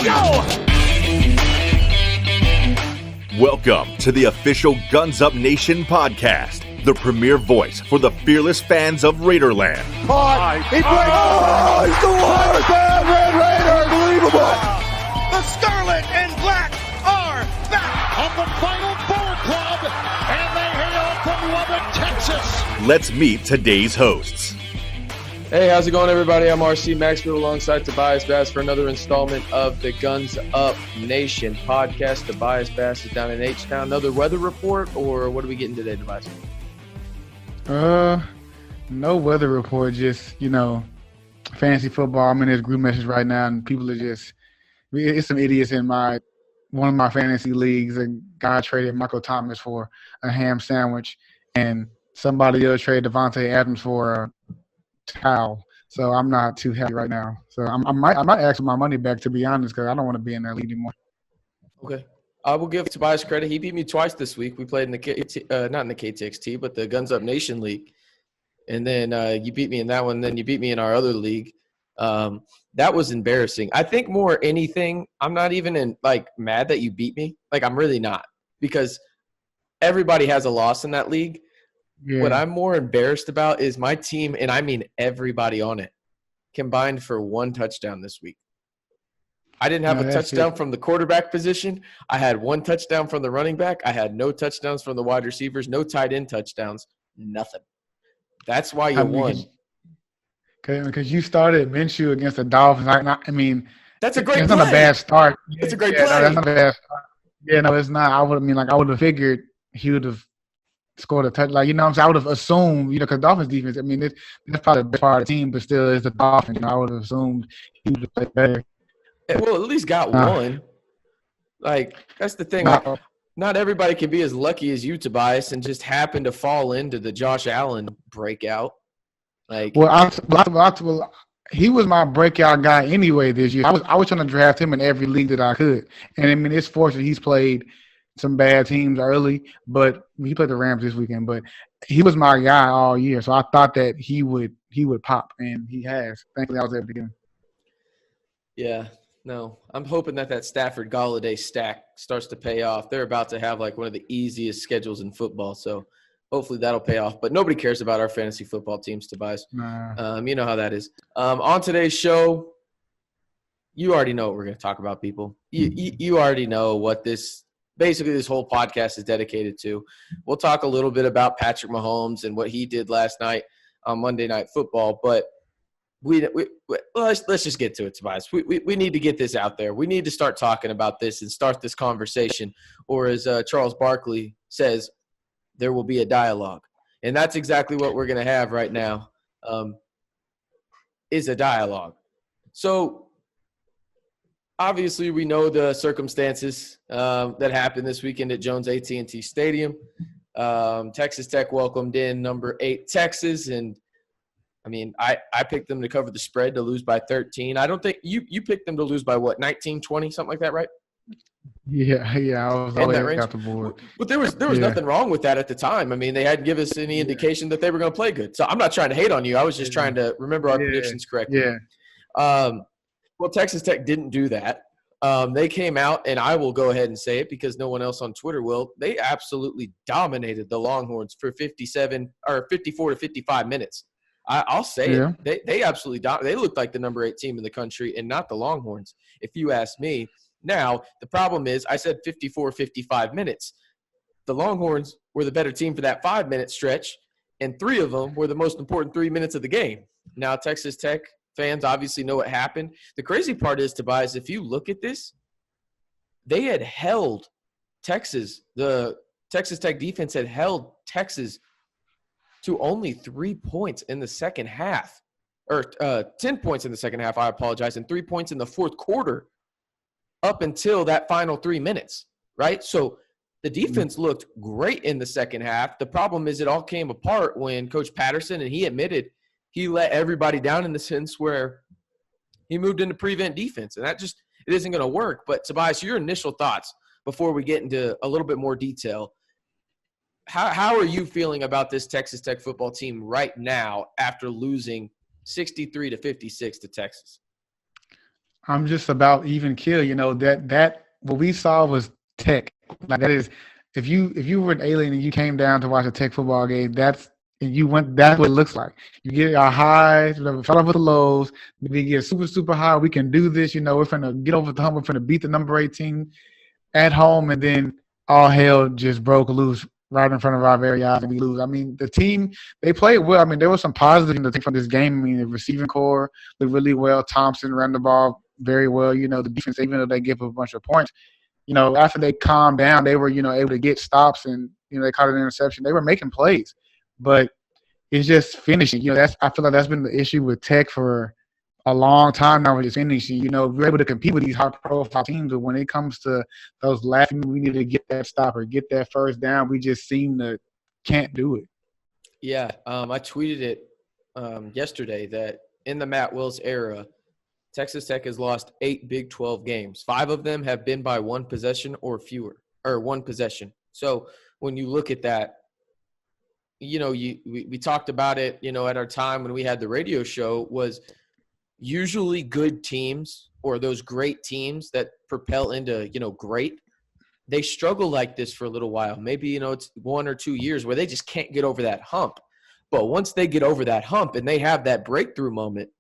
go! Welcome to the official Guns Up Nation podcast, the premier voice for the fearless fans of Raiderland. He breaks. Oh, he's the one! Red Raider! Unbelievable! The Scarlet and Black are back on the Final Four Club, and they hail from Lubbock, Texas. Let's meet today's hosts. Hey, how's it going, everybody? I'm RC Maxfield alongside Tobias Bass for another installment of the Guns Up Nation podcast. Tobias Bass is down in H-Town. Another weather report, or what are we getting today, Tobias? No weather report, just, fantasy football. I'm in this group message right now, and people are just – it's some idiots in one of my fantasy leagues. A guy traded Michael Thomas for a ham sandwich, and somebody else traded Devontae Adams for a towel. So I'm not too happy right now. So I might ask for my money back, to be honest, because I don't want to be in their league anymore. Okay. I will give Tobias credit. He beat me twice this week. We played in the not in the KTXT, but the Guns Up Nation League. And then you beat me in that one. Then you beat me in our other league. That was embarrassing. I think more anything, I'm not even mad that you beat me. I'm really not, because everybody has a loss in that league. Yeah. What I'm more embarrassed about is my team, and I mean everybody on it, combined for one touchdown this week. I didn't have a touchdown from the quarterback position. I had one touchdown from the running back. I had no touchdowns from the wide receivers, no tight end touchdowns, nothing. That's why you won. Because you started Minshew against the Dolphins. That's a great play. It's not a bad start. It's a great play. No, that's not a bad start. Yeah, no, it's not. I would have figured he would have scored a touch. I would have assumed, because Dolphins defense, that's probably the best part of the team, but still it's the Dolphins. I would have assumed he would have played better. Well, at least got one. That's the thing. Not everybody can be as lucky as you, Tobias, and just happen to fall into the Josh Allen breakout. He was my breakout guy anyway this year. I was trying to draft him in every league that I could, and it's fortunate he's played some bad teams early, but he played the Rams this weekend. But he was my guy all year, so I thought that he would pop, and he has. Thankfully, I was able to get him. Yeah. No, I'm hoping that Stafford Galladay stack starts to pay off. They're about to have one of the easiest schedules in football, so hopefully that'll pay off. But nobody cares about our fantasy football teams, Tobias. Nah. You know how that is. On today's show, you already know what we're going to talk about, people. You already know what this whole podcast is dedicated to. We'll talk a little bit about Patrick Mahomes and what he did last night on Monday Night Football, but let's just get to it, Tobias. We need to get this out there. We need to start talking about this and start this conversation. Or as Charles Barkley says, there will be a dialogue. And that's exactly what we're going to have right now, is a dialogue. So obviously we know the circumstances that happened this weekend at Jones AT&T Stadium. Texas Tech welcomed in number 8 Texas, and I picked them to cover the spread to lose by 13. I don't think you picked them to lose by 19, 20, something like that, right? Yeah, I was always out the board. But there was nothing wrong with that at the time. They hadn't given us any indication that they were going to play good. So I'm not trying to hate on you. I was just trying to remember our predictions correctly. Yeah. Well, Texas Tech didn't do that. They came out, and I will go ahead and say it because no one else on Twitter will. They absolutely dominated the Longhorns for 54 to 55 minutes. I'll say it. They absolutely they looked like the number 8 team in the country and not the Longhorns, if you ask me. Now, the problem is I said 54, 55 minutes. The Longhorns were the better team for that 5-minute stretch, and 3 of them were the most important 3 minutes of the game. Now, Texas Tech fans obviously know what happened. The crazy part is, Tobias, if you look at this, they had held Texas. The Texas Tech defense had held Texas to only 3 points in the second half, or 10 points in the second half, I apologize, and 3 points in the fourth quarter up until that final 3 minutes, right? So the defense looked great in the second half. The problem is it all came apart when Coach Patterson, and he admitted he let everybody down in the sense where he moved into prevent defense, and that just it isn't going to work. But, Tobias, your initial thoughts before we get into a little bit more detail. How are you feeling about this Texas Tech football team right now after losing 63-56 to Texas? I'm just about even kill. That what we saw was Tech. Like that is, if you were an alien and you came down to watch a Tech football game, that's what it looks like. You get our highs, fell off with the lows. We get super super high. We can do this. We're finna get over the hump. We're finna beat the number 18 at home, and then all hell just broke loose right in front of our very eyes, and we lose. I mean, the team, they played well. I mean, there was some positive to take from this game. I mean, the receiving core did really well. Thompson ran the ball very well. The defense, even though they give up a bunch of points, after they calmed down, they were, able to get stops, and they caught an interception. They were making plays, but it's just finishing. I feel like that's been the issue with Tech for a long time now. With just finishing. We're able to compete with these high-profile teams, but when it comes to those last, we need to get that stop or get that first down. We just seem to can't do it. Yeah, I tweeted it yesterday that in the Matt Wills era, Texas Tech has lost 8 Big 12 games. 5 of them have been by one possession or fewer, or one possession. So when you look at that, we talked about it, at our time when we had the radio show, was usually good teams or those great teams that propel into, great, they struggle like this for a little while. Maybe, it's 1 or 2 years where they just can't get over that hump. But once they get over that hump and they have that breakthrough moment,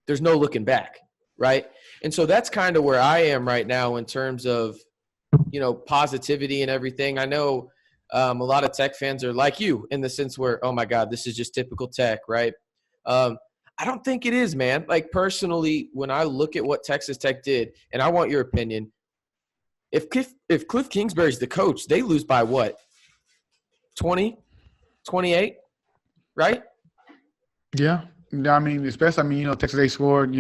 there's no looking back, right? And so that's kind of where I am right now in terms of, positivity and everything. I know a lot of Tech fans are like you in the sense where, oh, my God, this is just typical Tech, right? I don't think it is, man. Like, personally, when I look at what Texas Tech did, and I want your opinion, if Cliff Kingsbury's the coach, they lose by what? 20, 28, right? Yeah. I mean, especially, Texas, they scored,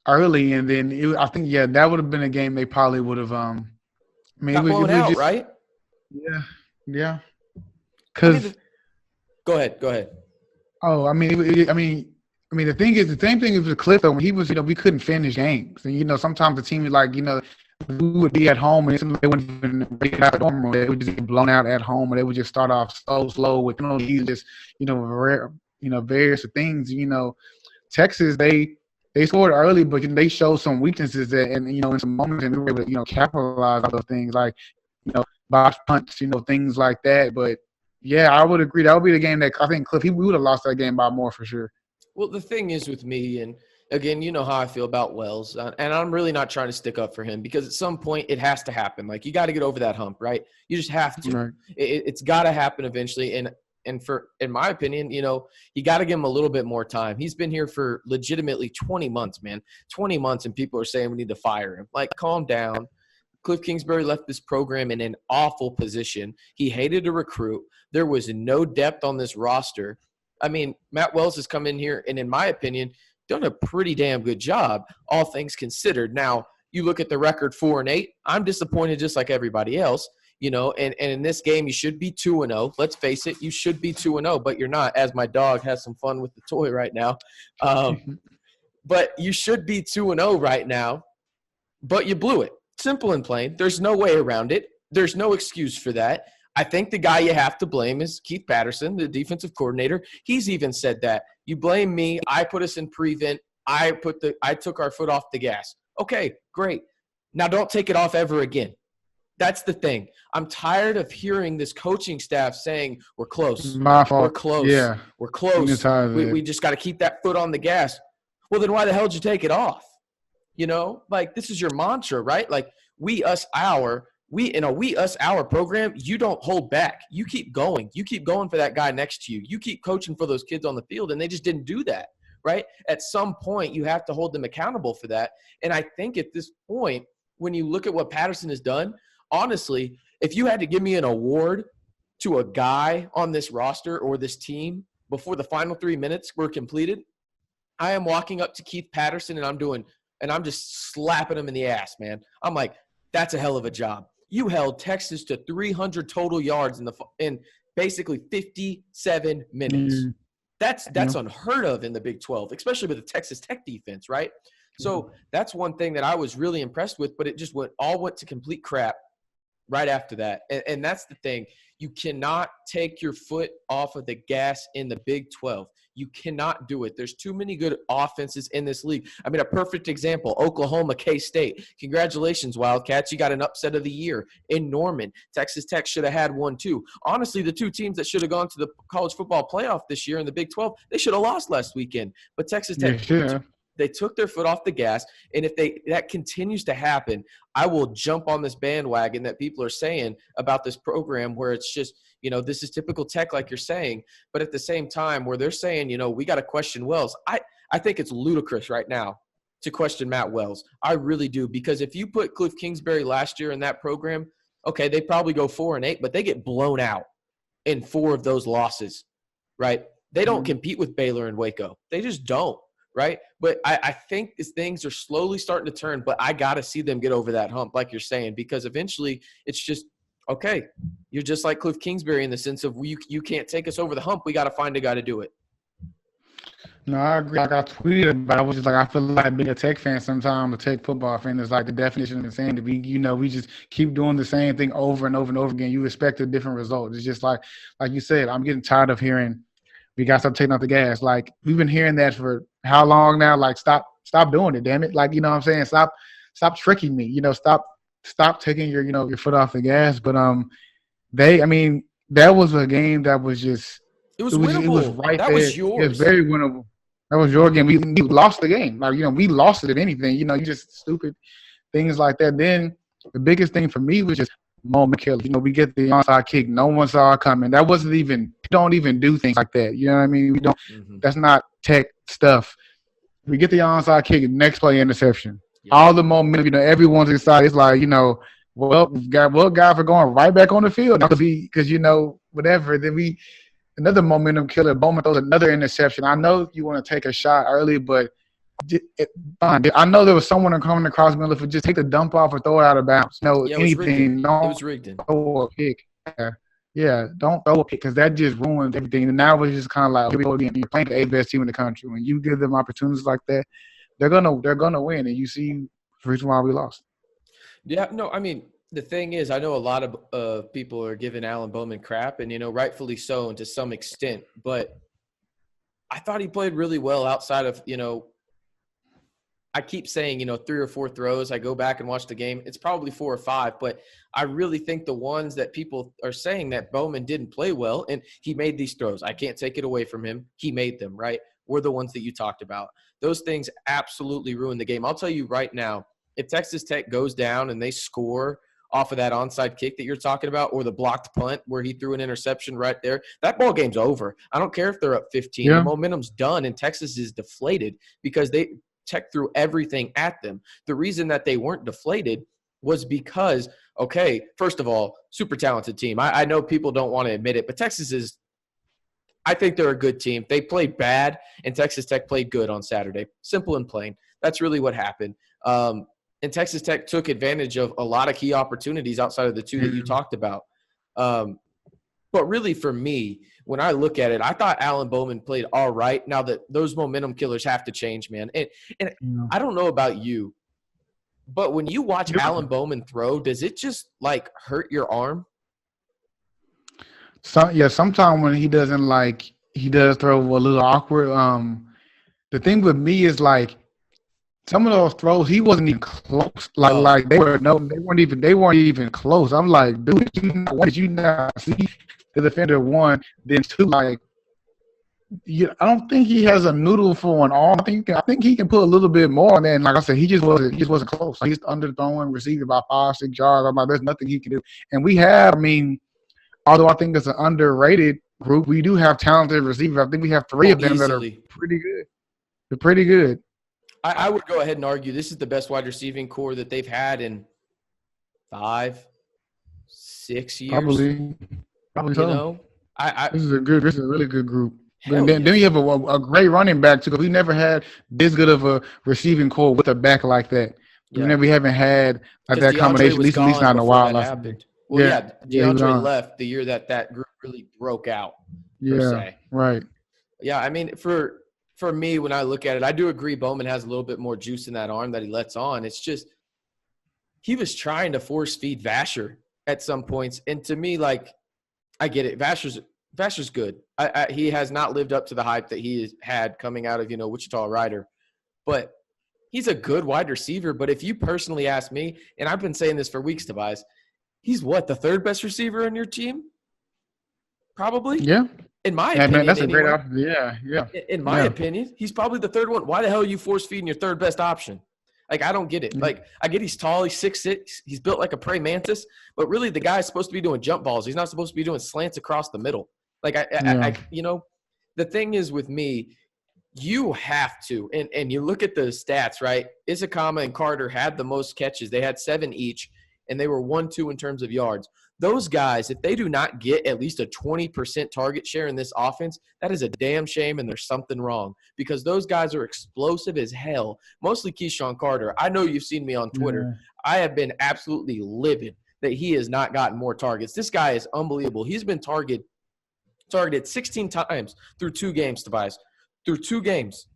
early, and then I think, that would have been a game they probably would have Got blown out, right? Yeah. Because go ahead. Oh, I mean, the thing is, the same thing is with Cliff, though. When he was, we couldn't finish games. And, sometimes the team is like, we would be at home and they wouldn't even break out the dorm room. They would just get blown out at home, or they would just start off so slow with penalties, just, various things. Texas, they scored early, but they showed some weaknesses in some moments, and we were able to, capitalize on those things like, box punts, things like that. But yeah, I would agree. That would be the game that I think Cliff, we would have lost that game by more for sure. Well, the thing is with me, and again, you know how I feel about Wells, and I'm really not trying to stick up for him because at some point it has to happen. Like, you got to get over that hump, right? You just have to. Right. It's got to happen eventually. And in my opinion, you got to give him a little bit more time. He's been here for legitimately 20 months, man. 20 months, and people are saying we need to fire him. Like, calm down. Cliff Kingsbury left this program in an awful position. He hated to recruit. There was no depth on this roster. I mean, Matt Wells has come in here and, in my opinion, done a pretty damn good job, all things considered. Now, you look at the record 4-8. I'm disappointed just like everybody else, and in this game you should be 2-0. Let's face it, you should be 2-0, but you're not, as my dog has some fun with the toy right now. But you should be 2-0 right now, but you blew it. Simple and plain. There's no way around it. There's no excuse for that. I think the guy you have to blame is Keith Patterson, the defensive coordinator. He's even said that. You blame me. I put us in prevent. I took our foot off the gas. Okay, great. Now don't take it off ever again. That's the thing. I'm tired of hearing this coaching staff saying, we're close. My fault. We're close. Yeah. We're close. We just got to keep that foot on the gas. Well, then why the hell did you take it off? Like, this is your mantra, right? Like, we, us, our program, you don't hold back. You keep going. You keep going for that guy next to you. You keep coaching for those kids on the field, and they just didn't do that, right? At some point, you have to hold them accountable for that. And I think at this point, when you look at what Patterson has done, honestly, if you had to give me an award to a guy on this roster or this team before the final 3 minutes were completed, I am walking up to Keith Patterson and I'm just slapping him in the ass, man. I'm like, that's a hell of a job. You held Texas to 300 total yards in basically 57 minutes. That's unheard of in the Big 12, especially with the Texas Tech defense, right? So that's one thing that I was really impressed with, but it just went to complete crap right after that. And that's the thing. You cannot take your foot off of the gas in the Big 12. You cannot do it. There's too many good offenses in this league. I mean, a perfect example, Oklahoma, K-State. Congratulations, Wildcats. You got an upset of the year in Norman. Texas Tech should have had one too. Honestly, the two teams that should have gone to the college football playoff this year in the Big 12, they should have lost last weekend. But Texas Tech, they took their foot off the gas, and if that continues to happen, I will jump on this bandwagon that people are saying about this program where it's just, this is typical Tech like you're saying, but at the same time where they're saying, we got to question Wells. I think it's ludicrous right now to question Matt Wells. I really do, because if you put Cliff Kingsbury last year in that program, okay, they probably go 4-8, but they get blown out in 4 of those losses, right? They don't compete with Baylor and Waco. They just don't. Right. But I think things are slowly starting to turn, but I got to see them get over that hump, like you're saying, because eventually it's just, okay, you're just like Cliff Kingsbury in the sense of you can't take us over the hump. We got to find a guy to do it. No, I agree. Like I tweeted about it. I was just like, I feel like being a Tech fan sometimes, a Tech football fan is like the definition of insanity. We just keep doing the same thing over and over and over again. You expect a different result. It's just like you said, I'm getting tired of hearing we got to stop taking off the gas. Like, we've been hearing that for how long now? Like, stop doing it, damn it. Like, you know what I'm saying? Stop tricking me. Stop taking your foot off the gas. But that was a game that was just it was winnable. It was right that there. Was yours. It was very winnable. That was your game. We lost the game. Like, we lost it at anything. You just stupid things like that. Then the biggest thing for me was just moment killer. We get the onside kick. No one saw it coming. That wasn't even – don't even do things like that. You know what I mean? We don't That's not Tech stuff. We get the onside kick, next play interception. Yeah. All the momentum, everyone's excited. It's like, we've got one guy for going right back on the field because whatever. Then another momentum killer. Bowman throws another interception. I know you want to take a shot early, but fine. I know there was someone coming across the middle for just take the dump off or throw it out of bounds. Anything. It was rigged. Throw a pick. Yeah, don't throw a pick because that just ruins everything. And now it's just kind of like, here we go again. You're playing the 8th best team in the country. When you give them opportunities like that, they're gonna win. And you see the reason why we lost. Yeah, no, I mean, the thing is, I know a lot of people are giving Alan Bowman crap, and rightfully so, and to some extent. But I thought he played really well outside of I keep saying, 3 or 4 throws. I go back and watch the game. It's probably 4 or 5, but I really think the ones that people are saying that Bowman didn't play well, and he made these throws. I can't take it away from him. He made them, right? Were the ones that you talked about. Those things absolutely ruined the game. I'll tell you right now, if Texas Tech goes down and they score off of that onside kick that you're talking about, or the blocked punt where he threw an interception right there, that ball game's over. I don't care if they're up 15. Yeah. The momentum's done, and Texas is deflated because Tech threw everything at them. The reason that they weren't deflated was because, okay, first of all, super talented team. I know people don't want to admit it, but Texas is – I think they're a good team. They played bad, and Texas Tech played good on Saturday. Simple and plain. That's really what happened. And Texas Tech took advantage of a lot of key opportunities outside of the 2 that you talked about. But really for me, when I look at it, I thought Alan Bowman played all right. Now that those momentum killers have to change, man. And I don't know about you, but when you watch Alan Bowman throw, does it just like hurt your arm? Sometimes when he doesn't he does throw a little awkward. The thing with me is like some of those throws he wasn't even close. They weren't even close. I'm like, dude, did you not see the defender? 1, then 2, I don't think he has a noodle for an arm. I think he can put a little bit more. And then, like I said, he just wasn't close. He's underthrowing, receiving about 5-6 yards. I'm like, there's nothing he can do. And we have, although I think it's an underrated group, we do have talented receivers. I think we have 3 of them that are pretty good. They're pretty good. I would go ahead and argue this is the best wide receiving core that they've had in 5-6 years. Probably so. This is a really good group. Then you have a great running back too. Because we never had this good of a receiving core with a back like that. Yeah. We haven't had that combination, at least not in a while. DeAndre left the year that group really broke out. Per se. Right. Yeah, for me, when I look at it, I do agree Bowman has a little bit more juice in that arm that he lets on. It's just he was trying to force feed Vasher at some points. And to me, I get it. Vasher's Vasher's good. He has not lived up to the hype that he had coming out of, Wichita Rider. But he's a good wide receiver. But if you personally ask me, and I've been saying this for weeks, Tobias, he's what, the third best receiver on your team? Probably? Yeah. In my Yeah, opinion. man, that's a great anyway. option. Yeah. In my opinion, he's probably the third one. Why the hell are you force-feeding your third best option? Like, I don't get it. Like, I get he's tall, he's 6'6", he's built like a praying mantis, but really the guy's supposed to be doing jump balls. He's not supposed to be doing slants across the middle. Like, the thing is with me, you have to, and you look at the stats, right? Izakama and Carter had the most catches. They had 7 each, and they were 1-2 in terms of yards. Those guys, if they do not get at least a 20% target share in this offense, that is a damn shame, and there's something wrong because those guys are explosive as hell, mostly Keyshawn Carter. I know you've seen me on Twitter. Yeah. I have been absolutely livid that he has not gotten more targets. This guy is unbelievable. He's been targeted 16 times through 2 games, Tobias. Through 2 games.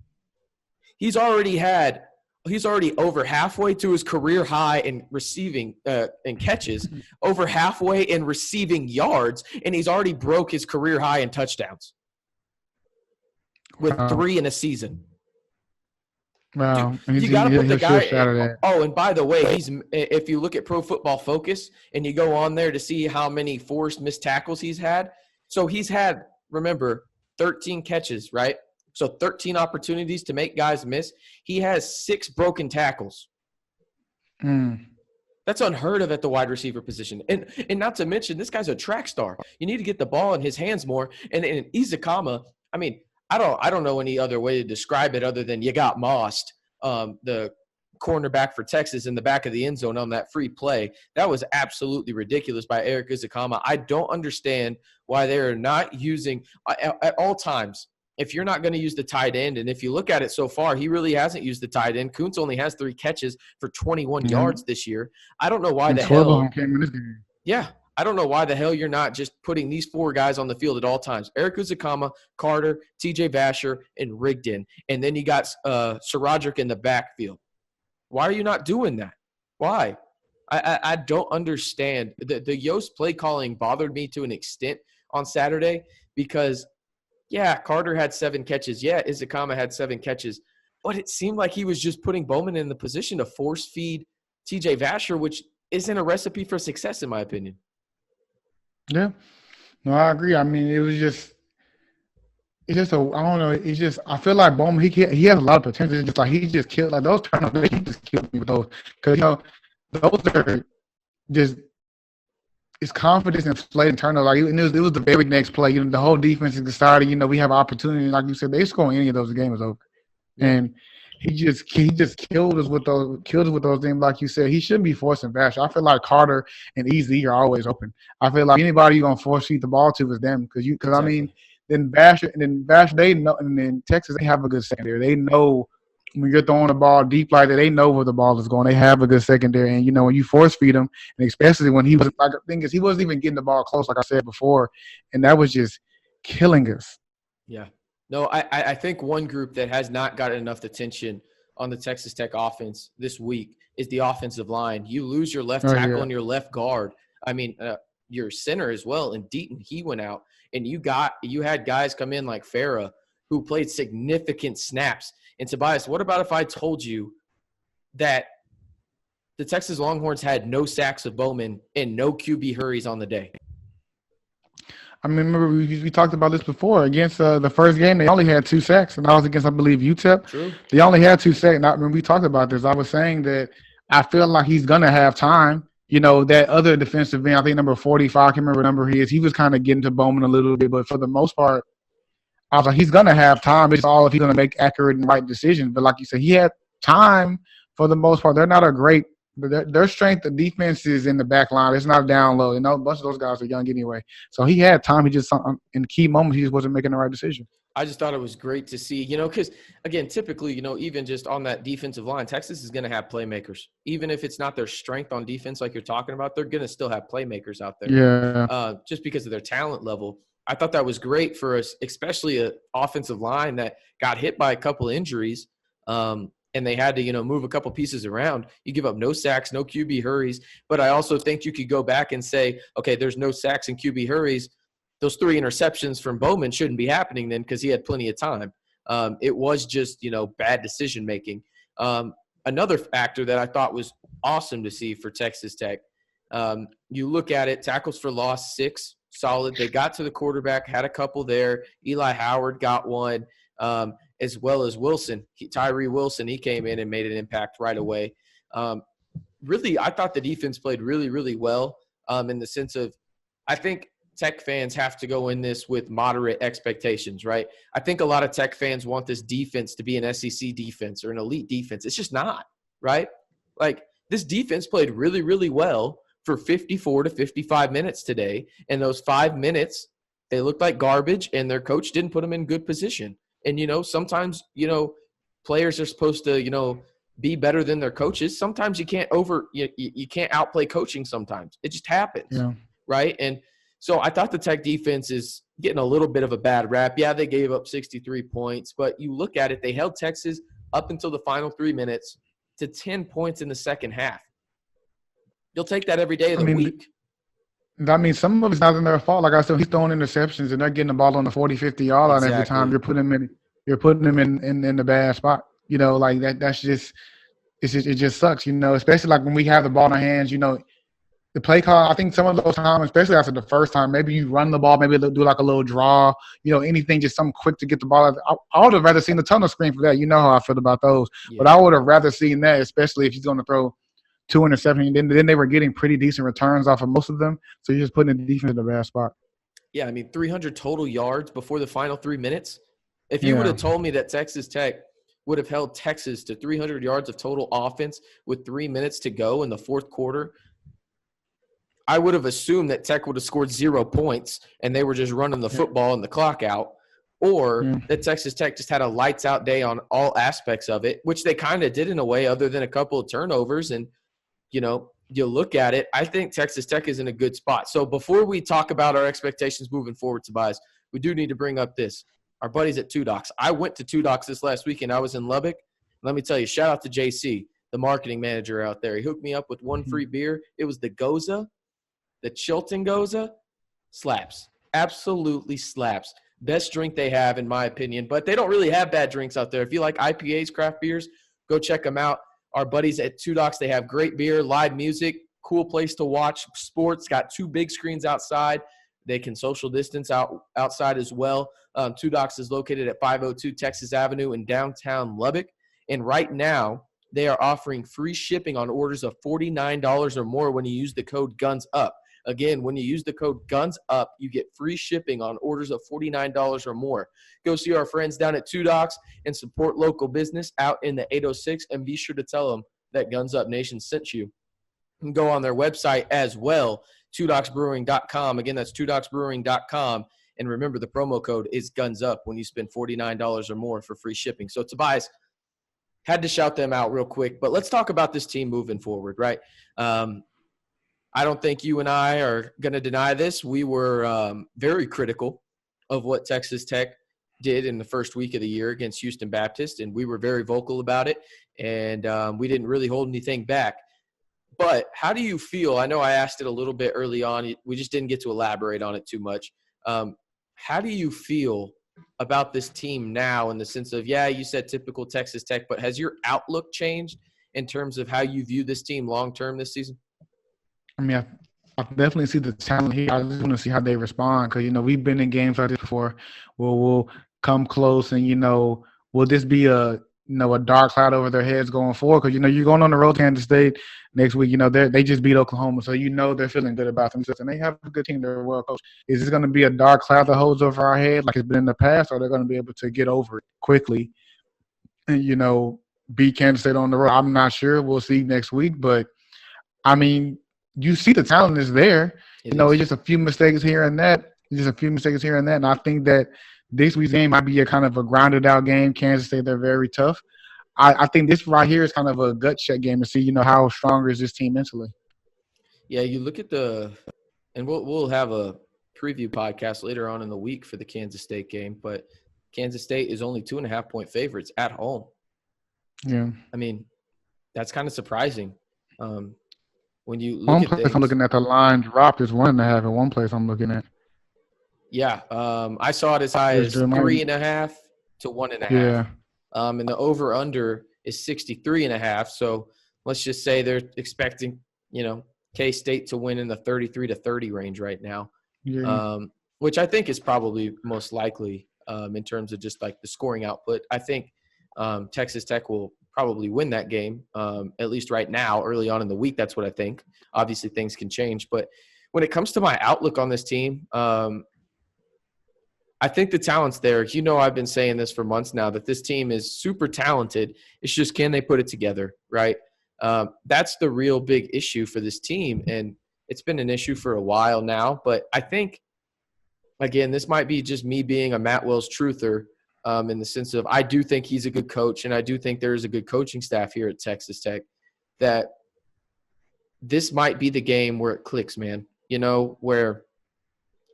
He's already over halfway to his career high in receiving in catches, over halfway in receiving yards, and he's already broke his career high in touchdowns with 3 in a season. Wow. Dude, you got to put the guy – oh, and by the way, if you look at Pro Football Focus and you go on there to see how many forced missed tackles he's had, so he's had, remember, 13 catches, right? So 13 opportunities to make guys miss. He has 6 broken tackles. That's unheard of at the wide receiver position. And not to mention, this guy's a track star. You need to get the ball in his hands more. And Izakama, I mean, I don't know any other way to describe it other than you got mossed. The cornerback for Texas in the back of the end zone on that free play. That was absolutely ridiculous by Eric Izakama. I don't understand why they are not using at all times. If you're not going to use the tight end, and if you look at it so far, he really hasn't used the tight end. Kuntz only has 3 catches for 21 yards this year. I don't know why the hell. Yeah, I don't know why the hell you're not just putting these 4 guys on the field at all times. Eric Uzakama, Carter, TJ Vasher, and Rigdon. And then you got Saradrick in the backfield. Why are you not doing that? Why? I don't understand. The Yost play calling bothered me to an extent on Saturday because – yeah, Carter had 7 catches. Yeah, Izakama had 7 catches. But it seemed like he was just putting Bowman in the position to force feed TJ Vasher, which isn't a recipe for success, in my opinion. Yeah. No, I agree. I mean, I don't know. I feel like Bowman, he has a lot of potential. It's just like he just killed, like those turnovers, he just killed me with those. Because, those are just – it's confidence and inflating turnover. Like it was the very next play. The whole defense has decided, we have opportunity. Like you said, they score any of those, the game is over. And he just killed us with those things. Like you said, he shouldn't be forcing Vasher. I feel like Carter and EZ are always open. I feel like anybody you're gonna force feed the ball to is them. Because I mean, then Vasher they know, and then Texas they have a good secondary. They know. When you're throwing the ball deep like that, they know where the ball is going. They have a good secondary. And, when you force feed them, and especially when he wasn't – like the thing is, he wasn't even getting the ball close, like I said before, and that was just killing us. Yeah. No, I think one group that has not gotten enough attention on the Texas Tech offense this week is the offensive line. You lose your left tackle and your left guard. I mean, your center as well. And Deaton, he went out. And you had guys come in like Farah who played significant snaps. And Tobias, what about if I told you that the Texas Longhorns had no sacks of Bowman and no QB hurries on the day? I mean, remember we talked about this before. Against the first game, they only had 2 sacks, and that was against, I believe, UTEP. True. They only had 2 sacks. Now, when we talked about this, I was saying that I feel like he's going to have time. That other defensive end, I think number 45, I can't remember what number he is, he was kind of getting to Bowman a little bit, but for the most part, I was like, he's going to have time. It's all if he's going to make accurate and right decisions. But like you said, he had time for the most part. They're not a great – their strength, the defense is in the back line. It's not down low. A bunch of those guys are young anyway. So he had time. He just – in key moments, he just wasn't making the right decision. I just thought it was great to see, because, again, typically, even just on that defensive line, Texas is going to have playmakers. Even if it's not their strength on defense like you're talking about, they're going to still have playmakers out there. Yeah. Just because of their talent level. I thought that was great for us, especially an offensive line that got hit by a couple of injuries, and they had to, move a couple pieces around. You give up no sacks, no QB hurries. But I also think you could go back and say, okay, there's no sacks and QB hurries. those 3 interceptions from Bowman shouldn't be happening then because he had plenty of time. It was just, bad decision making. Another factor that I thought was awesome to see for Texas Tech, you look at it, tackles for loss, 6, solid. They got to the quarterback, had a couple there. Eli Howard got one, as well as Wilson. Tyree Wilson, he came in and made an impact right away. Really, I thought the defense played really, really well in the sense of I think Tech fans have to go in this with moderate expectations, right? I think a lot of Tech fans want this defense to be an SEC defense or an elite defense. It's just not, right? Like, this defense played really, really well for 54 to 55 minutes today. And those 5 minutes, they looked like garbage, and their coach didn't put them in good position. And, sometimes, players are supposed to, be better than their coaches. Sometimes you can't you can't outplay coaching sometimes. It just happens, right? And so I thought the Tech defense is getting a little bit of a bad rap. Yeah, they gave up 63 points, but you look at it, they held Texas up until the final 3 minutes to 10 points in the second half. You'll take that every day of the week. I mean, some of it's not in their fault. Like I said, he's throwing interceptions, and they're getting the ball on the 40, 50-yard line every time. You're putting them in the bad spot. Like that's just it just sucks. Especially like when we have the ball in our hands. The play call, I think some of those times, especially after the first time, maybe you run the ball, maybe do like a little draw, anything, just something quick to get the ball. I would have rather seen the tunnel screen for that. You know how I feel about those. Yeah. But I would have rather seen that, especially if he's going to throw 2 interceptions. Then they were getting pretty decent returns off of most of them. So you're just putting the defense in a bad spot. Yeah, I mean, 300 total yards before the final 3 minutes. If you would have told me that Texas Tech would have held Texas to 300 yards of total offense with 3 minutes to go in the fourth quarter, I would have assumed that Tech would have scored 0 points and they were just running the football and the clock out, or that Texas Tech just had a lights-out day on all aspects of it, which they kind of did in a way other than a couple of turnovers. And, you look at it, I think Texas Tech is in a good spot. So before we talk about our expectations moving forward, Tobias, we do need to bring up this. Our buddies at Two Docs. I went to Two Docs this last weekend. I was in Lubbock. Let me tell you, shout out to JC, the marketing manager out there. He hooked me up with one free beer. It was the Goza. The Chilton Goza slaps. Absolutely slaps. Best drink they have, in my opinion. But they don't really have bad drinks out there. If you like IPAs, craft beers, go check them out. Our buddies at Two Docs, they have great beer, live music, cool place to watch sports. Got 2 big screens outside. They can social distance outside as well. Two Docs is located at 502 Texas Avenue in downtown Lubbock. And right now, they are offering free shipping on orders of $49 or more when you use the code GUNSUP. Again, when you use the code GUNSUP, you get free shipping on orders of $49 or more. Go see our friends down at Two Docs and support local business out in the 806, and be sure to tell them that Guns Up Nation sent you. You can go on their website as well, twodocsbrewing.com. Again, that's twodocsbrewing.com. And remember, the promo code is GUNSUP when you spend $49 or more for free shipping. So, Tobias, had to shout them out real quick, but let's talk about this team moving forward, right? I don't think you and I are going to deny this. We were very critical of what Texas Tech did in the first week of the year against Houston Baptist, and we were very vocal about it, and we didn't really hold anything back. But how do you feel? I know I asked it a little bit early on. We just didn't get to elaborate on it too much. How do you feel about this team now in the sense of, you said typical Texas Tech, but has your outlook changed in terms of how you view this team long-term this season? I mean, I definitely see the talent here. I just want to see how they respond because, we've been in games like this before where we'll come close and, will this be a dark cloud over their heads going forward? Because, you're going on the road to Kansas State next week. They just beat Oklahoma. So, they're feeling good about themselves. And they have a good team. They're well coached. Is this going to be a dark cloud that holds over our head like it's been in the past, or they're going to be able to get over it quickly and, beat Kansas State on the road? I'm not sure. We'll see next week. But, I mean, you see the talent is there. It's just a few mistakes here and that. And I think that this week's game might be a kind of a grounded-out game. Kansas State, they're very tough. I think this right here is kind of a gut check game to see, how stronger is this team mentally. Yeah, you look at and we'll have a preview podcast later on in the week for the Kansas State game, but Kansas State is only 2.5-point favorites at home. Yeah. I mean, that's kind of surprising. When you look one at place things, I'm looking at, the line dropped is 1.5 in one place I'm looking at. Yeah, I saw it as high as 3.5 to 1.5. Yeah. And the over/under is 63.5. So let's just say they're expecting, K-State to win in the 33 to 30 range right now, Yeah. which I think is probably most likely in terms of just like the scoring output. I think Texas Tech will probably win that game, at least right now, early on in the week. That's what I think. Obviously, things can change. But when it comes to my outlook on this team, I think the talent's there. I've been saying this for months now, that this team is super talented. It's just, can they put it together, right? That's the real big issue for this team, and it's been an issue for a while now. But I think, again, this might be just me being a Matt Wells truther, in the sense of I do think he's a good coach, and I do think there is a good coaching staff here at Texas Tech, that this might be the game where it clicks, man. Where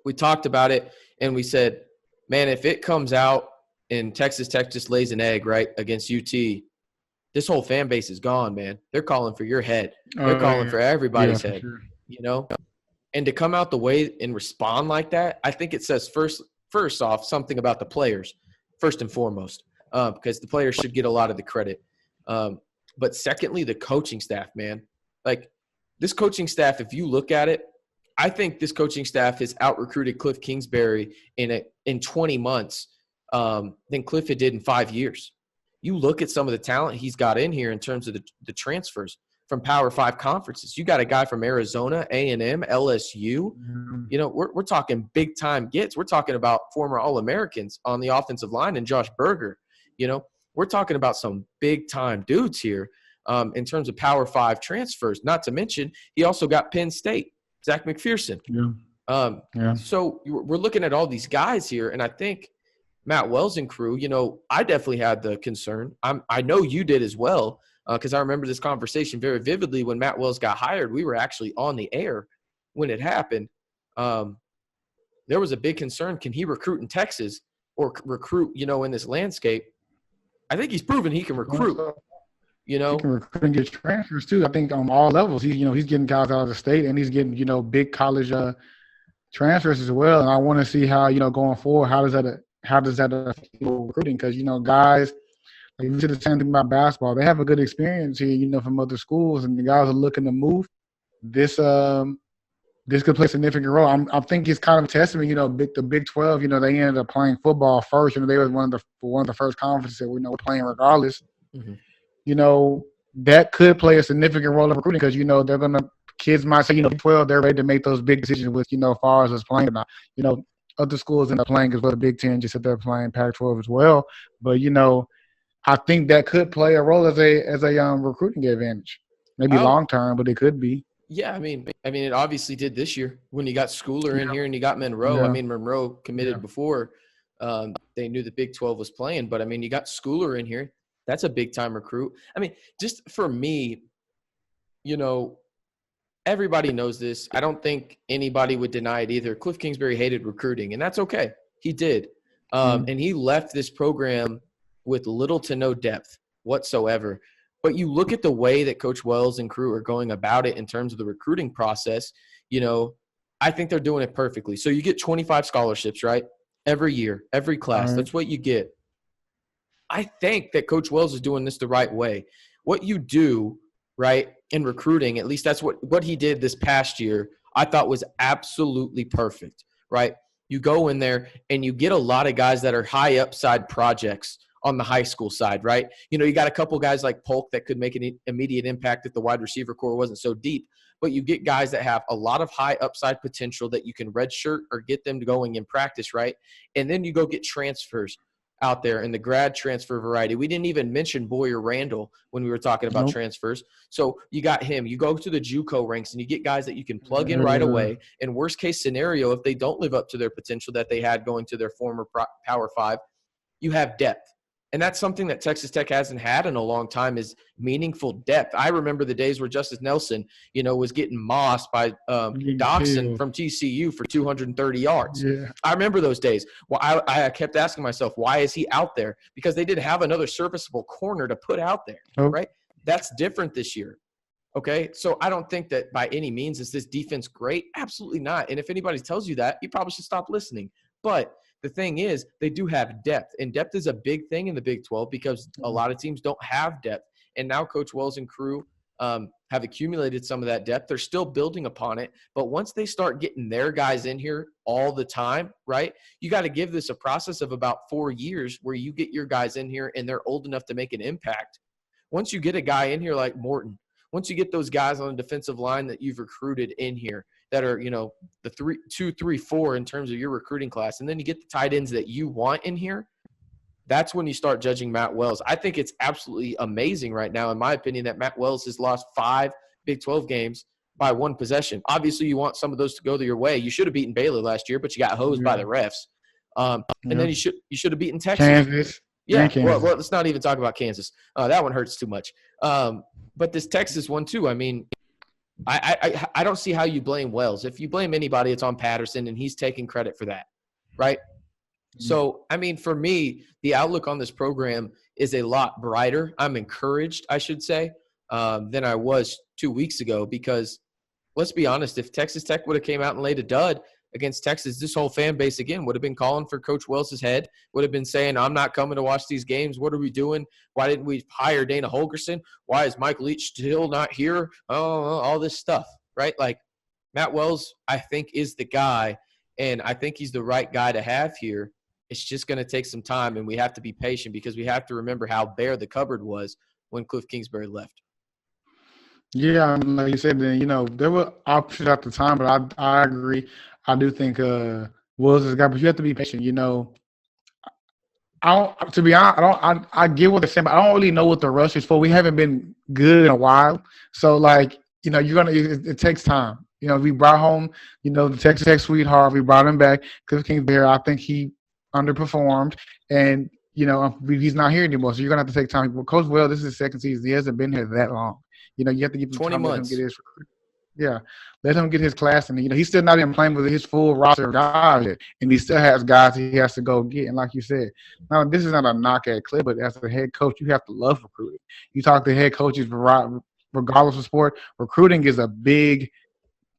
we talked about it and we said, man, if it comes out and Texas Tech just lays an egg, right, against UT, this whole fan base is gone, man. They're calling for your head. They're calling for everybody's head, sure. And to come out the way and respond like that, I think it says first off something about the players, first and foremost, because the players should get a lot of the credit. But secondly, the coaching staff, man. Like, this coaching staff, if you look at it, I think this coaching staff has out-recruited Cliff Kingsbury in 20 months than Cliff had did in 5 years. You look at some of the talent he's got in here in terms of the transfers from Power 5 conferences. You got a guy from Arizona, A&M, LSU. We're talking big-time gets. We're talking about former All-Americans on the offensive line and Josh Berger. We're talking about some big-time dudes here in terms of Power 5 transfers. Not to mention, he also got Penn State. Zach McPherson. Yeah. So we're looking at all these guys here, and I think Matt Wells and crew, I definitely had the concern. I know you did as well, because I remember this conversation very vividly when Matt Wells got hired. We were actually on the air when it happened. There was a big concern. Can he recruit in Texas or recruit, in this landscape? I think he's proven he can recruit. He can recruit and get transfers too. I think on all levels, he's getting guys out of the state, and he's getting big college transfers as well. And I want to see how going forward, how does that affect recruiting? Because guys, like you said the same thing about basketball, they have a good experience here, from other schools, and the guys are looking to move. This could play a significant role. I think it's kind of a testament. The Big 12, they ended up playing football first. They were one of the first conferences that were playing regardless. Mm-hmm. That could play a significant role in recruiting, because, kids might say, 12, they're ready to make those big decisions with, as far as us playing or not. Other schools end up playing as well. The Big 10 just said they're playing Pac-12 as well. But, I think that could play a role as a recruiting advantage. Maybe long-term, but it could be. Yeah, I mean, it obviously did this year when you got Schooler in here and you got Monroe. Yeah. I mean, Monroe committed before they knew the Big 12 was playing. But, you got Schooler in here. That's a big-time recruit. Just for me, everybody knows this. I don't think anybody would deny it either. Cliff Kingsbury hated recruiting, and that's okay. He did. And he left this program with little to no depth whatsoever. But you look at the way that Coach Wells and crew are going about it in terms of the recruiting process, I think they're doing it perfectly. So you get 25 scholarships, right? Every year, every class. Right. That's what you get. I think that Coach Wells is doing this the right way. What you do, right, in recruiting, at least that's what he did this past year, I thought was absolutely perfect, right? You go in there and you get a lot of guys that are high upside projects on the high school side, right? You got a couple guys like Polk that could make an immediate impact if the wide receiver core wasn't so deep. But you get guys that have a lot of high upside potential that you can redshirt or get them going in practice, right? And then you go get transfers out there in the grad transfer variety. We didn't even mention Boyer Randall when we were talking about transfers. So you got him. You go to the JUCO ranks and you get guys that you can plug in right away. And worst case scenario, if they don't live up to their potential that they had going to their former Power 5, you have depth. And that's something that Texas Tech hasn't had in a long time, is meaningful depth. I remember the days where Justice Nelson, was getting mossed by Doxson from TCU for 230 yards. Yeah. I remember those days. Well, I kept asking myself, why is he out there? Because they didn't have another serviceable corner to put out there, right? That's different this year. Okay, so I don't think that by any means is this defense great. Absolutely not. And if anybody tells you that, you probably should stop listening. But the thing is, they do have depth, and depth is a big thing in the Big 12 because a lot of teams don't have depth. And now Coach Wells and crew have accumulated some of that depth. They're still building upon it. But once they start getting their guys in here all the time, right, you got to give this a process of about 4 years where you get your guys in here and they're old enough to make an impact. Once you get a guy in here like Morton, once you get those guys on the defensive line that you've recruited in here that are, the 2, 3, 4 in terms of your recruiting class, and then you get the tight ends that you want in here, that's when you start judging Matt Wells. I think it's absolutely amazing right now, in my opinion, that Matt Wells has lost 5 Big 12 games by 1 possession. Obviously, you want some of those to go your way. You should have beaten Baylor last year, but you got hosed by the refs. And then you should have beaten Texas. Kansas. Yeah, Kansas. well, let's not even talk about Kansas. That one hurts too much. But this Texas one too, I mean, I don't see how you blame Wells. If you blame anybody, it's on Patterson, and he's taking credit for that, right? So, I mean, for me, the outlook on this program is a lot brighter. I'm encouraged, I should say, than I was 2 weeks ago because, let's be honest, if Texas Tech would have came out and laid a dud against Texas, this whole fan base, again, would have been calling for Coach Wells' head, would have been saying, I'm not coming to watch these games. What are we doing? Why didn't we hire Dana Holgerson? Why is Mike Leach still not here? Oh, all this stuff, right? Like, Matt Wells, I think, is the guy, and I think he's the right guy to have here. It's just going to take some time, and we have to be patient because we have to remember how bare the cupboard was when Cliff Kingsbury left. Yeah, like you said, there were options at the time, but I agree. I do think Wells is a guy, but you have to be patient. To be honest, I get what they're saying, but I don't really know what the rush is for. We haven't been good in a while, so it takes time. We brought home, the Texas Tech sweetheart. We brought him back. Cliff Kingsbury, I think he underperformed, and he's not here anymore. So you're gonna have to take time. Well, Coach Wells, this is his second season. He hasn't been here that long. You have to give him 20 time months. To let him get his let him get his class, and he's still not even playing with his full roster of guys yet, and he still has guys he has to go get. And like you said, now this is not a knock at Cliff, but as a head coach, you have to love recruiting. You talk to head coaches, regardless of sport, recruiting is a big,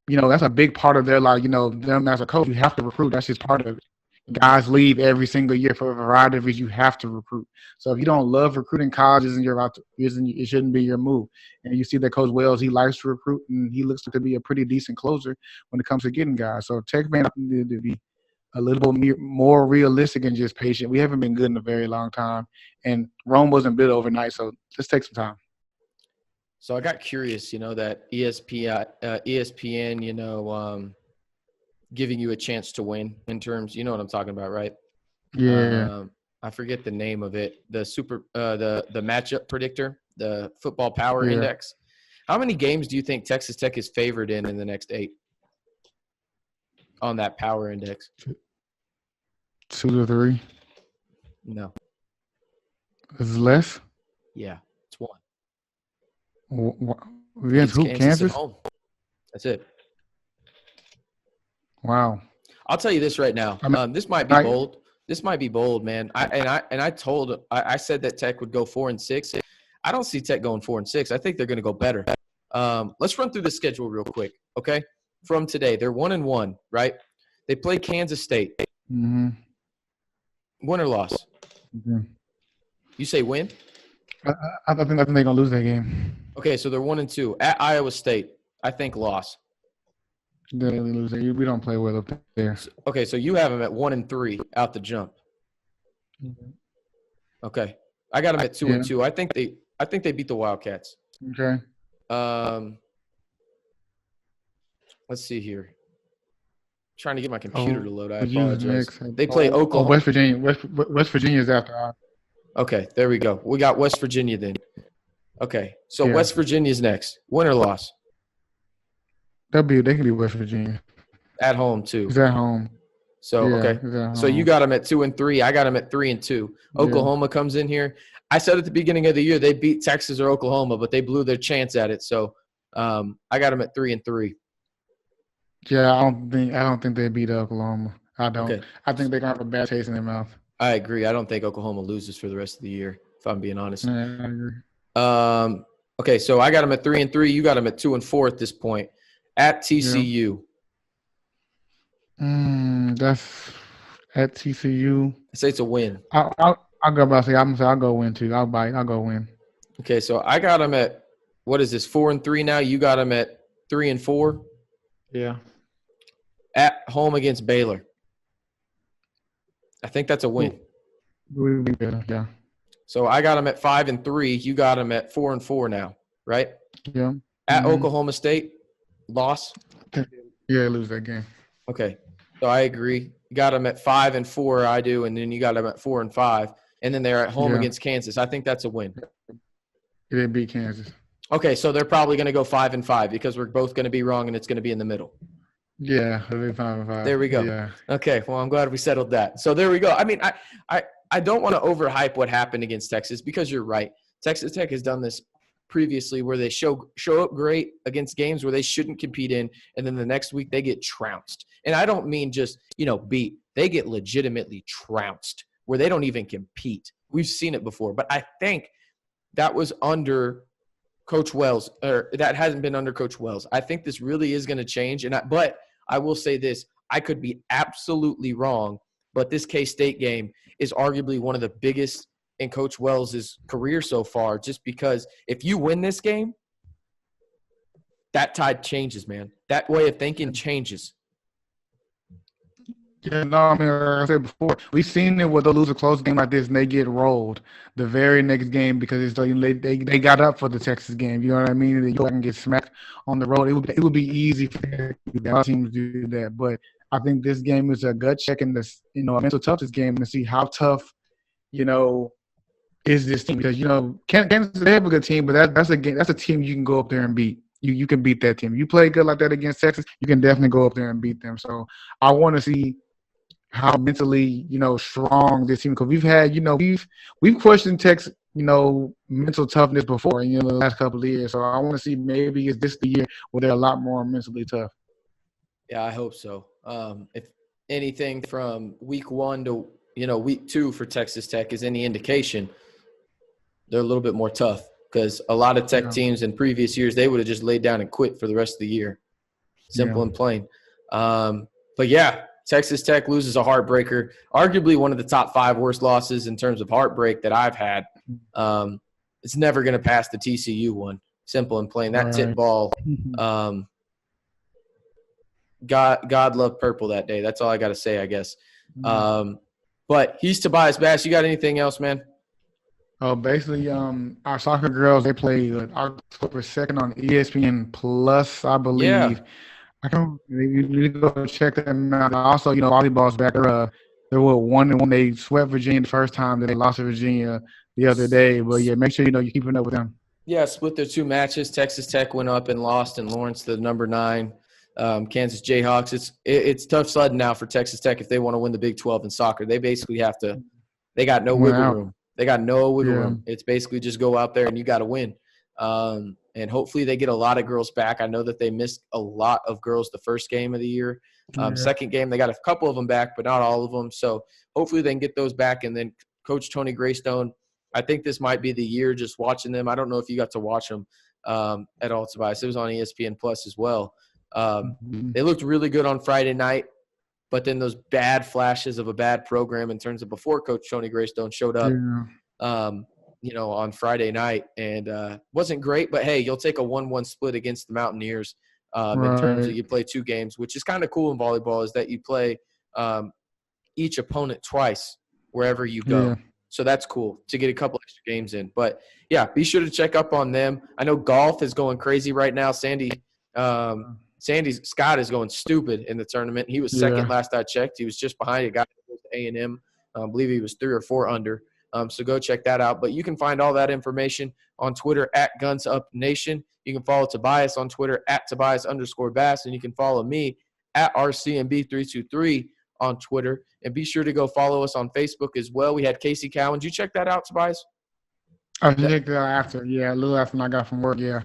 that's a big part of their life. Them as a coach, you have to recruit. That's just part of it. Guys leave every single year for a variety of reasons. You have to recruit. So if you don't love recruiting, college it shouldn't be your move. And you see that Coach Wells, he likes to recruit, and he looks to be a pretty decent closer when it comes to getting guys. So Tech may need to be a little bit more realistic and just patient. We haven't been good in a very long time, and Rome wasn't built overnight. So let's take some time. So I got curious, that ESPN, giving you a chance to win in terms, you know what I'm talking about, right? Yeah. I forget the name of it. The the matchup predictor, the football power index. How many games do you think Texas Tech is favored in the next 8 on that power index? 2 to 3. No. Is it less? Yeah, it's 1. Against who? Kansas? At home. That's it. Wow. I'll tell you this right now. This might be bold. This might be bold, man. I said that Tech would go 4-6. I don't see Tech going 4-6. I think they're going to go better. Let's run through the schedule real quick, okay? From today, they're 1-1, right? They play Kansas State. Mm-hmm. Win or loss? Mm-hmm. You say win? I think they're going to lose that game. Okay, so they're 1-2 at Iowa State. I think loss. They lose. We don't play well up there. Okay, so you have them at 1-3 out the jump. Mm-hmm. Okay, I got them at 2-2. I think they beat the Wildcats. Okay. Let's see here. Trying to get my computer to load. I apologize. Next. They play Oklahoma. West Virginia. West Virginia is after. Okay, there we go. We got West Virginia then. Okay, so West Virginia's next. Win or loss? They can be West Virginia. At home too. It's at home. So okay. So you got them at 2-3. I got them at 3-2. Oklahoma comes in here. I said at the beginning of the year they beat Texas or Oklahoma, but they blew their chance at it. So I got them at 3-3. Yeah, I don't think they beat Oklahoma. I don't. Okay. I think they're gonna have a bad taste in their mouth. I agree. I don't think Oklahoma loses for the rest of the year, if I'm being honest. Yeah, I agree. Okay, so I got them at 3-3. You got them at 2-4 at this point. At TCU. That's At TCU. I say it's a win. I'll go about to say, I'll go win too. I'll go win. Okay, so I got them at, what is this, 4-3 now? You got them at 3-4? Yeah. At home against Baylor. I think that's a win. Yeah. So I got them at 5-3. You got them at 4-4 now, right? Yeah. At Oklahoma State, loss. Yeah, lose that game. Okay, so I agree. You got them at 5-4. I do, and then you got them at 4-5, and then they're at home against Kansas. I think that's a win. They beat Kansas. Okay, so they're probably going to go 5-5 because we're both going to be wrong, and it's going to be in the middle. Yeah, it'll be 5-5. There we go. Yeah. Okay, well, I'm glad we settled that. So there we go. I mean, I don't want to overhype what happened against Texas because you're right. Texas Tech has done this previously where they show up great against games where they shouldn't compete in, and then the next week they get trounced. And I don't mean just, beat. They get legitimately trounced where they don't even compete. We've seen it before. But I think that was under Coach Wells, or that hasn't been under Coach Wells. I think this really is going to change. But I will say this. I could be absolutely wrong, but this K-State game is arguably one of the biggest in Coach Wells' career so far, just because if you win this game, that tide changes, man. That way of thinking changes. Yeah, no, I mean, like I said before, we've seen it where they'll lose a close game like this and they get rolled the very next game because it's like they got up for the Texas game. You know what I mean? They go back and get smacked on the road. It would be easy for the teams to do that. But I think this game is a gut check in this, a mental toughness game to see how tough, is this team. Because, Kansas, they have a good team, but that's a team you can go up there and beat. You can beat that team. You play good like that against Texas, you can definitely go up there and beat them. So I want to see how mentally, strong this team. Because we've had, we've questioned Texas, mental toughness before in the last couple of years. So I want to see maybe is this the year where they're a lot more mentally tough. Yeah, I hope so. If anything from week 1 to week 2 for Texas Tech is any indication, they're a little bit more tough because a lot of Tech teams in previous years they would have just laid down and quit for the rest of the year. Simple and plain. But yeah. Texas Tech loses a heartbreaker, arguably one of the top 5 worst losses in terms of heartbreak that I've had. It's never going to pass the TCU one. Simple and plain. That tip ball, God loved purple that day. That's all I got to say, I guess. But he's Tobias Bass. You got anything else, man? Oh, basically, our soccer girls, they play October 2nd on ESPN Plus, I believe. Yeah. You need to go check them out. Also, volleyball's back. They were 1-1. They swept Virginia the first time. Then they lost to Virginia the other day. But yeah, make sure you're keeping up with them. Yeah, split their 2 matches. Texas Tech went up and lost, and Lawrence, the number 9, Kansas Jayhawks. It's tough sledding now for Texas Tech if they want to win the Big 12 in soccer. They basically have to. They got no wiggle room. They got no wiggle room. It's basically just go out there and you got to win. And hopefully they get a lot of girls back. I know that they missed a lot of girls the first game of the year. Second game, they got a couple of them back, but not all of them. So hopefully they can get those back. And then Coach Tony Greystone, I think this might be the year just watching them. I don't know if you got to watch them at all, Tobias. It was on ESPN Plus as well. They looked really good on Friday night, but then those bad flashes of a bad program in terms of before Coach Tony Greystone showed up. On Friday night, and wasn't great, but hey, you'll take a 1-1 split against the Mountaineers in terms of you play 2 games, which is kind of cool in volleyball is that you play each opponent twice wherever you go. Yeah. So that's cool to get a couple extra games in. But yeah, be sure to check up on them. I know golf is going crazy right now. Sandy Scott is going stupid in the tournament. He was second last I checked. He was just behind a guy that goes to A&M. I believe he was 3 or 4 under. So go check that out. But you can find all that information on Twitter at GunsUpNation. You can follow Tobias on Twitter at Tobias_Bass. And you can follow me at RCMB323 on Twitter. And be sure to go follow us on Facebook as well. We had Casey Cowan. Did you check that out, Tobias? I checked that after. Yeah, a little after I got from work, yeah.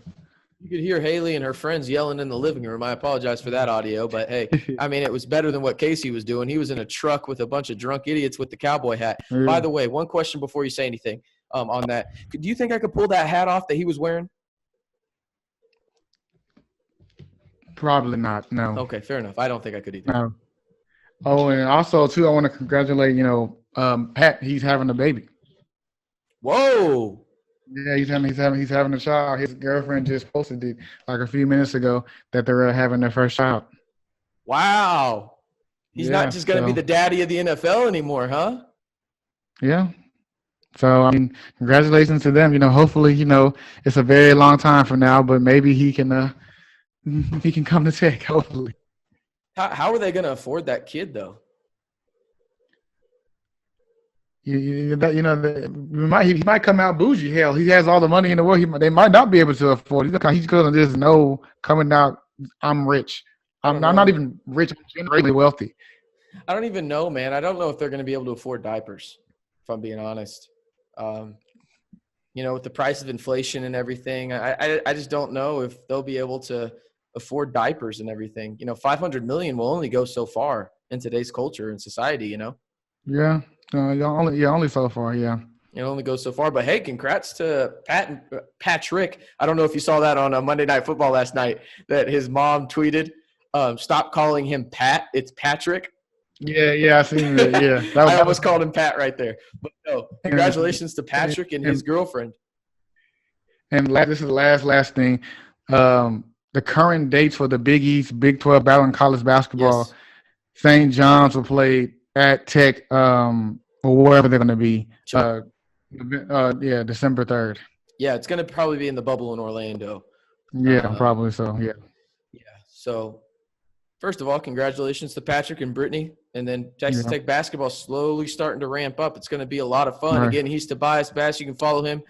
You could hear Haley and her friends yelling in the living room. I apologize for that audio, but hey, I mean, it was better than what Casey was doing. He was in a truck with a bunch of drunk idiots with the cowboy hat. Yeah. By the way, one question before you say anything on that. Do you think I could pull that hat off that he was wearing? Probably not, no. Okay, fair enough. I don't think I could either. No. Oh, and also too, I want to congratulate, Pat. He's having a baby. Whoa. Yeah, he's having a child. His girlfriend just posted it like a few minutes ago that they're having their first child. Wow. He's not just going to be the daddy of the NFL anymore, huh? Yeah. So, I mean, congratulations to them. Hopefully, it's a very long time from now, but maybe he can come to Tech, hopefully. How are they going to afford that kid, though? He might come out bougie. Hell, he has all the money in the world. They might not be able to afford it. He's going to just know coming out, I'm rich. I'm not even rich. I'm generally wealthy. I don't even know, man. I don't know if they're going to be able to afford diapers, if I'm being honest. With the price of inflation and everything, I just don't know if they'll be able to afford diapers and everything. $500 million will only go so far in today's culture and society, Yeah. Only so far, yeah. It only goes so far. But, hey, congrats to Patrick. I don't know if you saw that on Monday Night Football last night that his mom tweeted, stop calling him Pat. It's Patrick. Yeah, I seen that, yeah. I almost called him Pat right there. But, no, congratulations to Patrick and his girlfriend. And this is the last thing. The current dates for the Big East, Big 12 battle in college basketball, yes. St. John's will play at Tech or wherever they're going to be. Sure. December 3rd. Yeah, it's going to probably be in the bubble in Orlando. Yeah, probably so, yeah. Yeah, so first of all, congratulations to Patrick and Brittany. And then Texas Tech basketball slowly starting to ramp up. It's going to be a lot of fun. Right. Again, he's Tobias Bass. You can follow him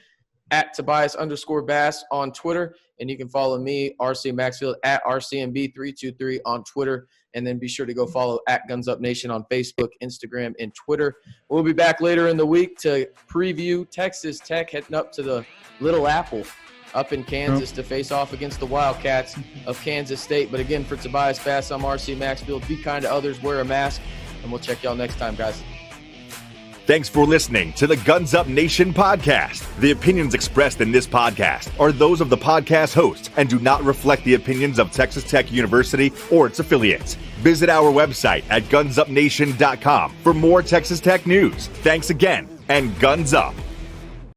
at Tobias_Bass on Twitter. And you can follow me, RC Maxfield, at RCMB323 on Twitter. And then be sure to go follow at Guns Up Nation on Facebook, Instagram, and Twitter. We'll be back later in the week to preview Texas Tech heading up to the Little Apple up in Kansas to face off against the Wildcats of Kansas State. But again, for Tobias Bass, I'm RC Maxfield. Be kind to others, wear a mask, and we'll check y'all next time, guys. Thanks for listening to the Guns Up Nation podcast. The opinions expressed in this podcast are those of the podcast hosts and do not reflect the opinions of Texas Tech University or its affiliates. Visit our website at gunsupnation.com for more Texas Tech news. Thanks again, and Guns Up.